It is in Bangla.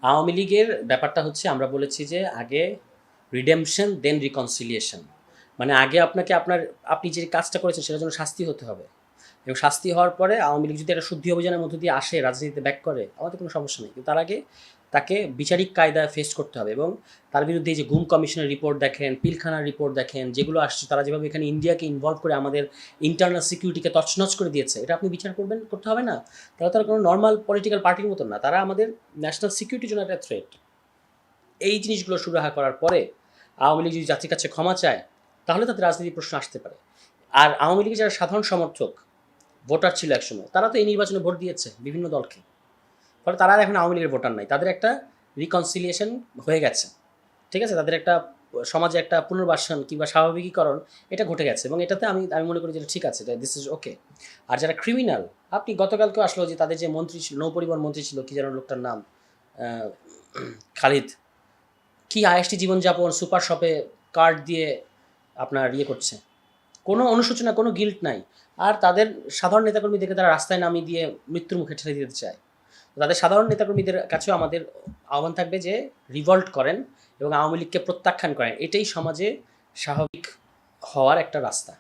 আওয়ামী লীগের ব্যাপারটা হচ্ছে আমরা বলেছি যে আগে রিডেমশন দেন রিকনসিলিয়েশন। মানে আগে আপনাকে আপনি যে কাজটা করেছেন সেটার জন্য শাস্তি হতে হবে, এবং শাস্তি হওয়ার পরে আওয়ামী লীগ যদি একটা শুদ্ধি অভিযানের মধ্য দিয়ে আসে, রাজনীতিতে ব্যাক করে, আমাদের কোনো সমস্যা নেই, কিন্তু তার আগে তাকে বিচারিক কায়দায় ফেস করতে হবে। এবং তার বিরুদ্ধে যে গুম কমিশনের রিপোর্ট দেখেন, পিলখানার রিপোর্ট দেখেন, যেগুলো আসছে, তারা যেভাবে এখানে ইন্ডিয়াকে ইনভলভ করে আমাদের ইন্টারনাল সিকিউরিটিকে তছনছ করে দিয়েছে, এটা আপনি বিচার করতে হবে না? তারা কোনো নর্মাল পলিটিক্যাল পার্টির মতন না, তারা আমাদের ন্যাশনাল সিকিউরিটির জন্য একটা থ্রেট। এই জিনিসগুলো সুরাহা করার পরে আওয়ামী লীগ যদি জাতির কাছে ক্ষমা চায়, তাহলে তাদের রাজনীতির প্রশ্ন আসতে পারে। আর আওয়ামী লীগের যারা সাধারণ সমর্থক ভোটার ছিল একসময়, তারা তো এই নির্বাচনে ভোট দিয়েছে বিভিন্ন দলকে, ফলে তারা আর এখন আওয়ামী লীগের ভোটার নাই, তাদের একটা রিকনসিলিয়েশন হয়ে গেছে। ঠিক আছে, তাদের একটা সমাজে একটা পুনর্বাসন কিংবা স্বাভাবিকীকরণ এটা ঘটে গেছে, এবং এটাতে আমি আমি মনে করি যেটা ঠিক আছে, দিস ইজ ওকে। আর যারা ক্রিমিনাল, আপনি গতকালকেও আসলো যে তাদের যে মন্ত্রী ছিল, নৌপরিবহন মন্ত্রী ছিল, কি যেন লোকটার নাম, খালিদ, কি আয়েসটি জীবনযাপন, সুপার শপে কার্ড দিয়ে আপনার করছে, কোনো অনুশোচনা, কোনো গিল্ট নাই। আর তাদের সাধারণ নেতাকর্মীদেরকে তারা রাস্তায় নামিয়ে দিয়ে মৃত্যুর মুখে ঠেলে দিতে চায়। তাদের সাধারণ নেতাকর্মীদের কাছেও আমাদের আহ্বান থাকবে যে রিভল্ট করেন এবং আওয়ামী লীগকে প্রত্যাখ্যান করেন, এটাই সমাজে স্বাভাবিক হওয়ার একটা রাস্তা।